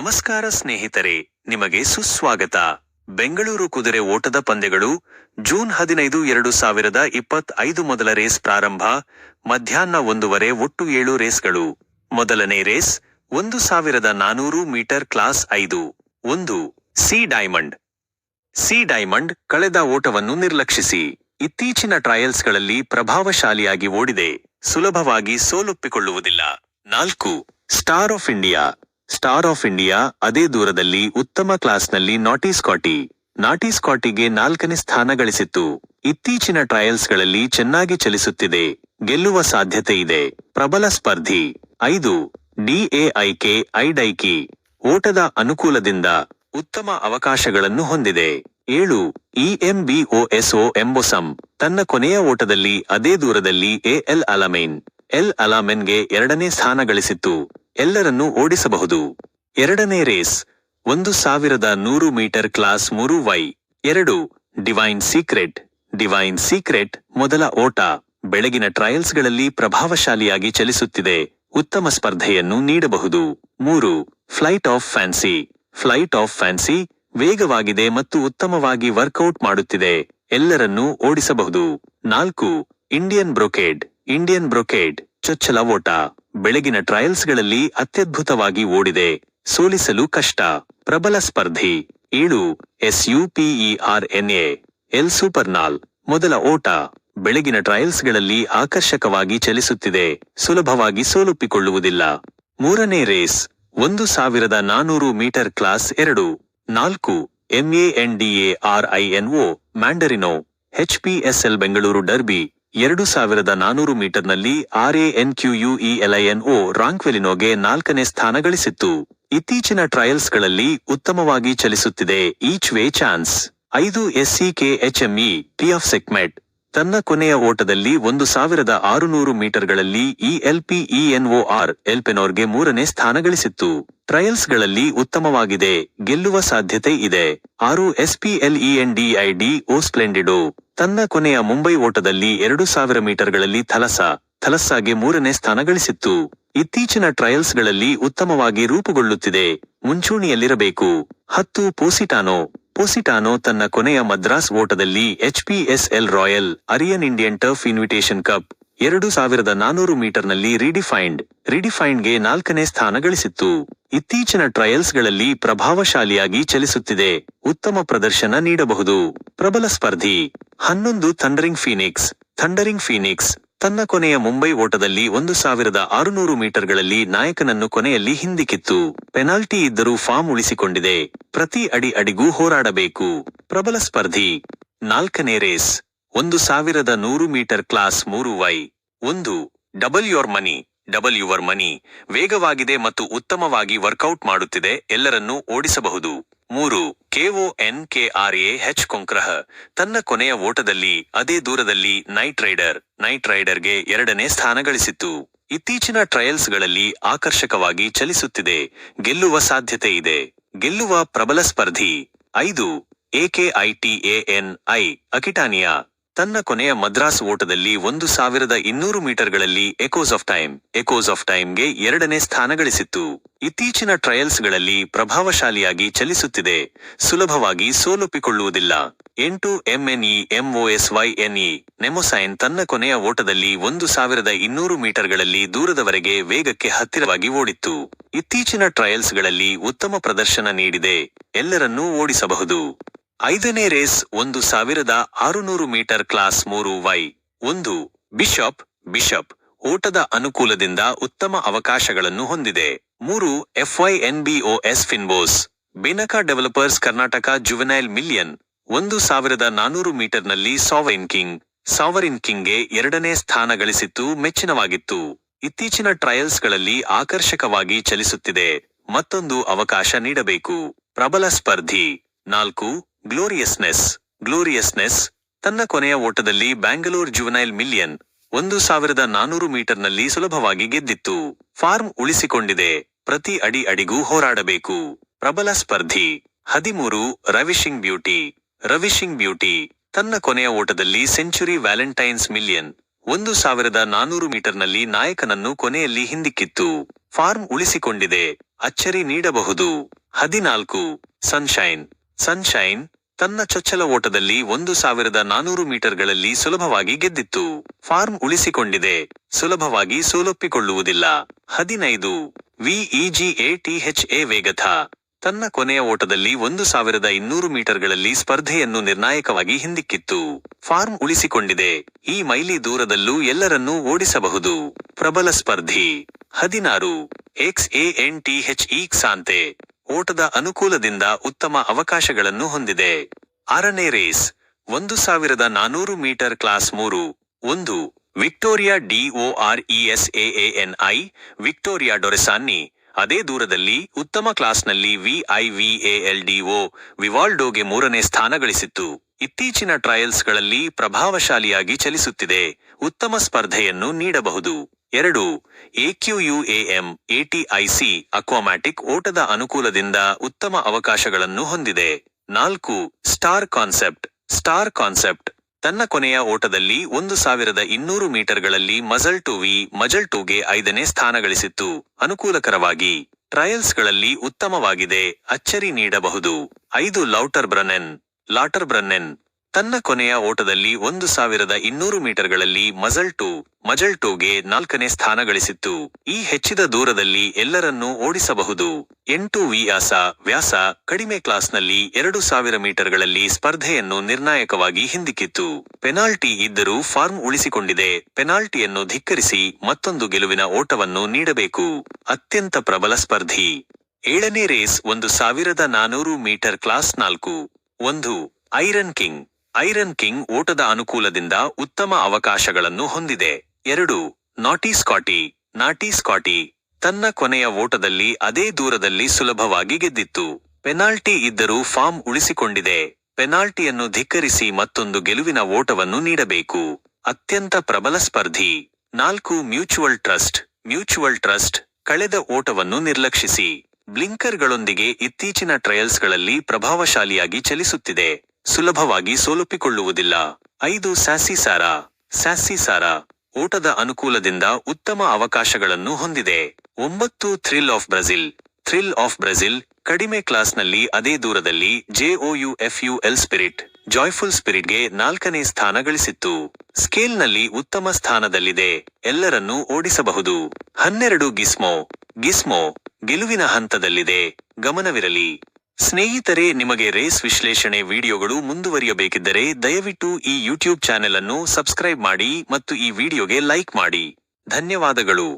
ನಮಸ್ಕಾರ ಸ್ನೇಹಿತರೆ, ನಿಮಗೆ ಸುಸ್ವಾಗತ. ಬೆಂಗಳೂರು ಕುದುರೆ ಓಟದ ಪಂದ್ಯಗಳು ಜೂನ್ 15, 2025 ಮೊದಲ ರೇಸ್ ಪ್ರಾರಂಭ ಮಧ್ಯಾಹ್ನ 1:30 ಒಟ್ಟು 7 ರೇಸ್ಗಳು. ಮೊದಲನೇ race 1400 metre class 5. Sea Diamond. Sea Diamond ಕಳೆದ ಓಟವನ್ನು ನಿರ್ಲಕ್ಷಿಸಿ ಇತ್ತೀಚಿನ ಟ್ರಯಲ್ಸ್ಗಳಲ್ಲಿ ಪ್ರಭಾವಶಾಲಿಯಾಗಿ ಓಡಿದೆ, ಸುಲಭವಾಗಿ ಸೋಲೊಪ್ಪಿಕೊಳ್ಳುವುದಿಲ್ಲ. 4. Star of India. Star of India ಅದೇ ದೂರದಲ್ಲಿ ಉತ್ತಮ ಕ್ಲಾಸ್ನಲ್ಲಿ ನಾಟಿ ಸ್ಕಾಟಿಗೆ 4ನೇ ಸ್ಥಾನ ಗಳಿಸಿತ್ತು. ಇತ್ತೀಚಿನ ಟ್ರಯಲ್ಸ್ಗಳಲ್ಲಿ ಚೆನ್ನಾಗಿ ಚಲಿಸುತ್ತಿದೆ, ಗೆಲ್ಲುವ ಸಾಧ್ಯತೆ ಇದೆ. ಪ್ರಬಲ ಸ್ಪರ್ಧಿ. 5. DAIK ಐಡೈಕಿ. ಓಟದ ಅನುಕೂಲದಿಂದ ಉತ್ತಮ ಅವಕಾಶಗಳನ್ನು ಹೊಂದಿದೆ. 7. EMBOSO ಎಂಬೊಸಮ್. ತನ್ನ ಕೊನೆಯ ಓಟದಲ್ಲಿ ಅದೇ ದೂರದಲ್ಲಿ ಎಲ್ ಅಲಾಮೆನ್ಗೆ 2ನೇ ಸ್ಥಾನ ಗಳಿಸಿತ್ತು, ಎಲ್ಲರನ್ನೂ ಓಡಿಸಬಹುದು. ಎರಡನೇ race 1100 metre class 3Y. 2. Divine Secret ಮೊದಲ ಓಟ. ಬೆಳಗಿನ ಟ್ರಯಲ್ಸ್ಗಳಲ್ಲಿ ಪ್ರಭಾವಶಾಲಿಯಾಗಿ ಚಲಿಸುತ್ತಿದೆ, ಉತ್ತಮ ಸ್ಪರ್ಧೆಯನ್ನು ನೀಡಬಹುದು. 3. ಫ್ಲೈಟ್ ಆಫ್ ಫ್ಯಾನ್ಸಿ ವೇಗವಾಗಿದೆ ಮತ್ತು ಉತ್ತಮವಾಗಿ ವರ್ಕೌಟ್ ಮಾಡುತ್ತಿದೆ, ಎಲ್ಲರನ್ನೂ ಓಡಿಸಬಹುದು. 4. ಇಂಡಿಯನ್ ಬ್ರೊಕೇಡ್ ಚೊಚ್ಚಲ ಓಟ. ಬೆಳಗಿನ ಟ್ರಯಲ್ಸ್ಗಳಲ್ಲಿ ಅತ್ಯದ್ಭುತವಾಗಿ ಓಡಿದೆ, ಸೋಲಿಸಲು ಕಷ್ಟ. ಪ್ರಬಲ ಸ್ಪರ್ಧಿ. 7. SUPERNA ಎಲ್ ಸೂಪರ್ನಾಲ್ ಮೊದಲ ಓಟ. ಬೆಳಗಿನ ಟ್ರಯಲ್ಸ್ಗಳಲ್ಲಿ ಆಕರ್ಷಕವಾಗಿ ಚಲಿಸುತ್ತಿದೆ, ಸುಲಭವಾಗಿ ಸೋಲೊಪ್ಪಿಕೊಳ್ಳುವುದಿಲ್ಲ. ಮೂರನೇ race 1400 metre class 2. 4. MANDARINO Mandarino. HPSL Bengaluru derby 2400 ಮೀಟರ್ನಲ್ಲಿ RANQUELINO ರಾಂಕ್ವೆಲಿನೋಗೆ 4ನೇ ಸ್ಥಾನ ಗಳಿಸಿತ್ತು. ಇತ್ತೀಚಿನ ಟ್ರಯಲ್ಸ್ಗಳಲ್ಲಿ ಉತ್ತಮವಾಗಿ ಚಲಿಸುತ್ತಿದೆ, each way chance. 5. SEKHME PF Sekhmet. ತನ್ನ ಕೊನೆಯ ಓಟದಲ್ಲಿ 1600 ಮೀಟರ್ಗಳಲ್ಲಿ ELPENOR ಎಲ್ಪೆನೋರ್ಗೆ 3ನೇ ಸ್ಥಾನ ಗಳಿಸಿತ್ತು. ಟ್ರಯಲ್ಸ್ಗಳಲ್ಲಿ ಉತ್ತಮವಾಗಿದೆ, ಗೆಲ್ಲುವ ಸಾಧ್ಯತೆ ಇದೆ. 6. SPLENDID ಓ ಸ್ಪ್ಲೆಂಡಿಡೋ. ತನ್ನ ಕೊನೆಯ ಮುಂಬೈ ಓಟದಲ್ಲಿ 2000 ಮೀಟರ್ಗಳಲ್ಲಿ ಥಲಸ್ಸಾಗೆ 3ನೇ ಸ್ಥಾನ ಗಳಿಸಿತ್ತು. ಇತ್ತೀಚಿನ ಟ್ರಯಲ್ಸ್ಗಳಲ್ಲಿ ಉತ್ತಮವಾಗಿ ರೂಪುಗೊಳ್ಳುತ್ತಿದೆ, ಮುಂಚೂಣಿಯಲ್ಲಿರಬೇಕು. 10. ಪೊಸಿಟಾನೋ ತನ್ನ ಕೊನೆಯ ಮದ್ರಾಸ್ ಓಟದಲ್ಲಿ HPSL royal Arion Indian turf invitation cup 2400 ಮೀಟರ್ನಲ್ಲಿ ರಿಡಿಫೈನ್ಡ್ಗೆ 4ನೇ ಸ್ಥಾನ ಗಳಿಸಿತ್ತು. ಇತ್ತೀಚಿನ ಟ್ರಯಲ್ಸ್ಗಳಲ್ಲಿ ಪ್ರಭಾವಶಾಲಿಯಾಗಿ ಚಲಿಸುತ್ತಿದೆ, ಉತ್ತಮ ಪ್ರದರ್ಶನ ನೀಡಬಹುದು. ಪ್ರಬಲ ಸ್ಪರ್ಧಿ. 11. ಥಂಡರಿಂಗ್ ಫೀನಿಕ್ಸ್ ತನ್ನ ಕೊನೆಯ ಮುಂಬೈ ಓಟದಲ್ಲಿ 1600 ಮೀಟರ್ಗಳಲ್ಲಿ ನಾಯಕನನ್ನು ಕೊನೆಯಲ್ಲಿ ಹಿಂದಿಕ್ಕಿತ್ತು. ಪೆನಾಲ್ಟಿ ಇದ್ದರೂ ಫಾರ್ಮ್ ಉಳಿಸಿಕೊಂಡಿದೆ, ಪ್ರತಿ ಅಡಿಗೂ ಹೋರಾಡಬೇಕು. ಪ್ರಬಲ ಸ್ಪರ್ಧಿ. 4ನೇ race 1100 metre class 3Y. 1. Double Your Money ವೇಗವಾಗಿದೆ ಮತ್ತು ಉತ್ತಮವಾಗಿ ವರ್ಕೌಟ್ ಮಾಡುತ್ತಿದೆ, ಎಲ್ಲರನ್ನೂ ಓಡಿಸಬಹುದು. 3. KONKRAH ಕೊಂಕ್ರಹ. ತನ್ನ ಕೊನೆಯ ಓಟದಲ್ಲಿ ಅದೇ ದೂರದಲ್ಲಿ ನೈಟ್ ರೈಡರ್ಗೆ 2ನೇ ಸ್ಥಾನ ಗಳಿಸಿತ್ತು. ಇತ್ತೀಚಿನ ಟ್ರಯಲ್ಸ್ಗಳಲ್ಲಿ ಆಕರ್ಷಕವಾಗಿ ಚಲಿಸುತ್ತಿದೆ, ಗೆಲ್ಲುವ ಸಾಧ್ಯತೆ ಇದೆ. ಗೆಲ್ಲುವ ಪ್ರಬಲ ಸ್ಪರ್ಧಿ. 5. AKITANI ಅಕಿಟಾನಿಯಾ. ತನ್ನ ಕೊನೆಯ ಮದ್ರಾಸ್ ಓಟದಲ್ಲಿ 1200 ಮೀಟರ್ಗಳಲ್ಲಿ ಎಕೋಸ್ ಆಫ್ ಟೈಮ್ಗೆ 2ನೇ ಸ್ಥಾನ ಗಳಿಸಿತ್ತು. ಇತ್ತೀಚಿನ ಟ್ರಯಲ್ಸ್ಗಳಲ್ಲಿ ಪ್ರಭಾವಶಾಲಿಯಾಗಿ ಚಲಿಸುತ್ತಿದೆ, ಸುಲಭವಾಗಿ ಸೋಲೊಪ್ಪಿಕೊಳ್ಳುವುದಿಲ್ಲ. 8. MNEMOSYNE ನೆಮೊಸೈನ್ ತನ್ನ ಕೊನೆಯ ಓಟದಲ್ಲಿ 1200 ಮೀಟರ್ಗಳಲ್ಲಿ ದೂರದವರೆಗೆ ವೇಗಕ್ಕೆ ಹತ್ತಿರವಾಗಿ ಓಡಿತ್ತು. ಇತ್ತೀಚಿನ ಟ್ರಯಲ್ಸ್ಗಳಲ್ಲಿ ಉತ್ತಮ ಪ್ರದರ್ಶನ ನೀಡಿದೆ, ಎಲ್ಲರನ್ನೂ ಓಡಿಸಬಹುದು. 5ನೇ race 1600 metre class 3Y. 1. Bishop ಓಟದ ಅನುಕೂಲದಿಂದ ಉತ್ತಮ ಅವಕಾಶಗಳನ್ನು ಹೊಂದಿದೆ. 3. FYNBOS Fynbos Binaca developers Karnataka juvenile million 1400 ಮೀಟರ್ನಲ್ಲಿ ಸಾವರಿನ್ ಕಿಂಗ್ಗೆ 2ನೇ ಸ್ಥಾನ ಗಳಿಸಿತ್ತು, ಮೆಚ್ಚಿನವಾಗಿತ್ತು. ಇತ್ತೀಚಿನ ಟ್ರಯಲ್ಸ್ಗಳಲ್ಲಿ ಆಕರ್ಷಕವಾಗಿ ಚಲಿಸುತ್ತಿದೆ, ಮತ್ತೊಂದು ಅವಕಾಶ ನೀಡಬೇಕು. ಪ್ರಬಲ ಸ್ಪರ್ಧಿ. 4. ಗ್ಲೋರಿಯಸ್ನೆಸ್ ತನ್ನ ಕೊನೆಯ ಓಟದಲ್ಲಿ ಬ್ಯಾಂಗಲೋರ್ ಜುವೆನೈಲ್ ಮಿಲಿಯನ್ 1400 ಮೀಟರ್ನಲ್ಲಿ ಸುಲಭವಾಗಿ ಗೆದ್ದಿತ್ತು, ಫಾರ್ಮ್ ಉಳಿಸಿಕೊಂಡಿದೆ, ಪ್ರತಿ ಅಡಿಗೂ ಹೋರಾಡಬೇಕು. ಪ್ರಬಲ ಸ್ಪರ್ಧಿ. 13. ರವಿಶಿಂಗ್ ಬ್ಯೂಟಿ ತನ್ನ ಕೊನೆಯ ಓಟದಲ್ಲಿ ಸೆಂಚುರಿ ವ್ಯಾಲೆಂಟೈನ್ಸ್ ಮಿಲಿಯನ್ 1400 ಮೀಟರ್ನಲ್ಲಿ ನಾಯಕನನ್ನು ಕೊನೆಯಲ್ಲಿ ಹಿಂದಿಕ್ಕಿತ್ತು. ಫಾರ್ಮ್ ಉಳಿಸಿಕೊಂಡಿದೆ, ಅಚ್ಚರಿ ನೀಡಬಹುದು. 14 ಸನ್ಶೈನ್. ಸನ್ಶೈನ್ ತನ್ನ ಚೊಚ್ಚಲ ಓಟದಲ್ಲಿ 1400 ಮೀಟರ್ಗಳಲ್ಲಿ ಸುಲಭವಾಗಿ ಗೆದ್ದಿತ್ತು. ಫಾರ್ಮ್ ಉಳಿಸಿಕೊಂಡಿದೆ, ಸುಲಭವಾಗಿ ಸೋಲೊಪ್ಪಿಕೊಳ್ಳುವುದಿಲ್ಲ. 15 VEGATHA ವೇಗಥ. ತನ್ನ ಕೊನೆಯ ಓಟದಲ್ಲಿ 1200 ಮೀಟರ್ಗಳಲ್ಲಿ ಸ್ಪರ್ಧೆಯನ್ನು ನಿರ್ಣಾಯಕವಾಗಿ ಹಿಂದಿಕ್ಕಿತ್ತು. ಫಾರ್ಮ್ ಉಳಿಸಿಕೊಂಡಿದೆ, ಈ ಮೈಲಿ ದೂರದಲ್ಲೂ ಎಲ್ಲರನ್ನೂ ಓಡಿಸಬಹುದು. ಪ್ರಬಲ ಸ್ಪರ್ಧಿ. 16 XANTHE ಕ್ಸಾಂತೆ. ಓಟದ ಅನುಕೂಲದಿಂದ ಉತ್ತಮ ಅವಕಾಶಗಳನ್ನು ಹೊಂದಿದೆ. 6ನೇ race 1400 metre class 3. 1 Victoria DORESAANI Victoria Doresaani. ಅದೇ ದೂರದಲ್ಲಿ ಉತ್ತಮ ಕ್ಲಾಸ್ನಲ್ಲಿ VIVALDO ವಿವಾಲ್ಡೋಗೆ 3ನೇ ಸ್ಥಾನ ಗಳಿಸಿತ್ತು. ಇತ್ತೀಚಿನ ಟ್ರಯಲ್ಸ್ಗಳಲ್ಲಿ ಪ್ರಭಾವಶಾಲಿಯಾಗಿ ಚಲಿಸುತ್ತಿದೆ, ಉತ್ತಮ ಸ್ಪರ್ಧೆಯನ್ನು ನೀಡಬಹುದು. 2 AQUAM ATIC ಅಕ್ವಾಮ್ಯಾಟಿಕ್ ಓಟದ ಅನುಕೂಲದಿಂದ ಉತ್ತಮ ಅವಕಾಶಗಳನ್ನು ಹೊಂದಿದೆ. 4 ಸ್ಟಾರ್ ಕಾನ್ಸೆಪ್ಟ್. ಸ್ಟಾರ್ ಕಾನ್ಸೆಪ್ಟ್ ತನ್ನ ಕೊನೆಯ ಓಟದಲ್ಲಿ 1200 ಮೀಟರ್ಗಳಲ್ಲಿ ಮಜಲ್ 2ಗೆ 5ನೇ ಸ್ಥಾನ ಗಳಿಸಿತ್ತು. ಅನುಕೂಲಕರವಾಗಿ ಟ್ರಯಲ್ಸ್ಗಳಲ್ಲಿ ಉತ್ತಮವಾಗಿದೆ, ಅಚ್ಚರಿ ನೀಡಬಹುದು. 5 ಲಾಟರ್ ಬ್ರನ್ನೆನ್ ತನ್ನ ಕೊನೆಯ ಓಟದಲ್ಲಿ 1200 ಮೀಟರ್ಗಳಲ್ಲಿ ಮಜಲ್ 2ಗೆ 4ನೇ ಸ್ಥಾನ ಗಳಿಸಿತ್ತು. ಈ ಹೆಚ್ಚಿದ ದೂರದಲ್ಲಿ ಎಲ್ಲರನ್ನೂ ಓಡಿಸಬಹುದು. 8 ವ್ಯಾಸ ಕಡಿಮೆ ಕ್ಲಾಸ್ನಲ್ಲಿ 2000 ಮೀಟರ್ಗಳಲ್ಲಿ ಸ್ಪರ್ಧೆಯನ್ನು ನಿರ್ಣಾಯಕವಾಗಿ ಹಿಂದಿಕ್ಕಿತ್ತು. ಪೆನಾಲ್ಟಿ ಇದ್ದರೂ ಫಾರ್ಮ್ ಉಳಿಸಿಕೊಂಡಿದೆ, ಪೆನಾಲ್ಟಿಯನ್ನು ಧಿಕ್ಕರಿಸಿ ಮತ್ತೊಂದು ಗೆಲುವಿನ ಓಟವನ್ನು ನೀಡಬೇಕು. ಅತ್ಯಂತ ಪ್ರಬಲ ಸ್ಪರ್ಧಿ. 7ನೇ race 1400 metre class 4. 1 iron king ಓಟದ ಅನುಕೂಲದಿಂದ ಉತ್ತಮ ಅವಕಾಶಗಳನ್ನು ಹೊಂದಿದೆ. 2 ನಾಟಿ ಸ್ಕಾಟಿ ತನ್ನ ಕೊನೆಯ ಓಟದಲ್ಲಿ ಅದೇ ದೂರದಲ್ಲಿ ಸುಲಭವಾಗಿ ಗೆದ್ದಿತ್ತು. ಪೆನಾಲ್ಟಿ ಇದ್ದರೂ ಫಾರ್ಮ್ ಉಳಿಸಿಕೊಂಡಿದೆ, ಪೆನಾಲ್ಟಿಯನ್ನು ಧಿಕ್ಕರಿಸಿ ಮತ್ತೊಂದು ಗೆಲುವಿನ ಓಟವನ್ನು ನೀಡಬೇಕು. ಅತ್ಯಂತ ಪ್ರಬಲ ಸ್ಪರ್ಧಿ. 4 ಮ್ಯೂಚುವಲ್ ಟ್ರಸ್ಟ್ ಕಳೆದ ಓಟವನ್ನು ನಿರ್ಲಕ್ಷಿಸಿ ಬ್ಲಿಂಕರ್ಗಳೊಂದಿಗೆ ಇತ್ತೀಚಿನ ಟ್ರಯಲ್ಸ್ಗಳಲ್ಲಿ ಪ್ರಭಾವಶಾಲಿಯಾಗಿ ಚಲಿಸುತ್ತಿದೆ, ಸುಲಭವಾಗಿ ಸೋಲೊಪ್ಪಿಕೊಳ್ಳುವುದಿಲ್ಲ. 5 ಸ್ಯಾಸಿ ಸಾರಾ ಓಟದ ಅನುಕೂಲದಿಂದ ಉತ್ತಮ ಅವಕಾಶಗಳನ್ನು ಹೊಂದಿದೆ. 9 ಥ್ರಿಲ್ ಆಫ್ ಬ್ರೆಜಿಲ್ ಕಡಿಮೆ ಕ್ಲಾಸ್ನಲ್ಲಿ ಅದೇ ದೂರದಲ್ಲಿ JOUFUL ಸ್ಪಿರಿಟ್ ಜಾಯ್ಫುಲ್ ಸ್ಪಿರಿಟ್ಗೆ 4ನೇ ಸ್ಥಾನ ಗಳಿಸಿತ್ತು. ಸ್ಕೇಲ್ನಲ್ಲಿ ಉತ್ತಮ ಸ್ಥಾನದಲ್ಲಿದೆ, ಎಲ್ಲರನ್ನೂ ಓಡಿಸಬಹುದು. 12 ಗಿಸ್ಮೋ ಗೆಲುವಿನ ಹಂತದಲ್ಲಿದೆ, ಗಮನವಿರಲಿ. ಸ್ನೇಹಿತರೆ, ನಿಮಗೆ ರೇಸ್ ವಿಶ್ಲೇಷಣೆ ವಿಡಿಯೋಗಳು ಮುಂದುವರಿಯಬೇಕಿದ್ದರೆ ದಯವಿಟ್ಟು ಈ ಯೂಟ್ಯೂಬ್ ಚಾನೆಲ್ ಅನ್ನು ಸಬ್ಸ್ಕ್ರೈಬ್ ಮಾಡಿ ಮತ್ತು ಈ ವಿಡಿಯೋಗೆ ಲೈಕ್ ಮಾಡಿ. ಧನ್ಯವಾದಗಳು.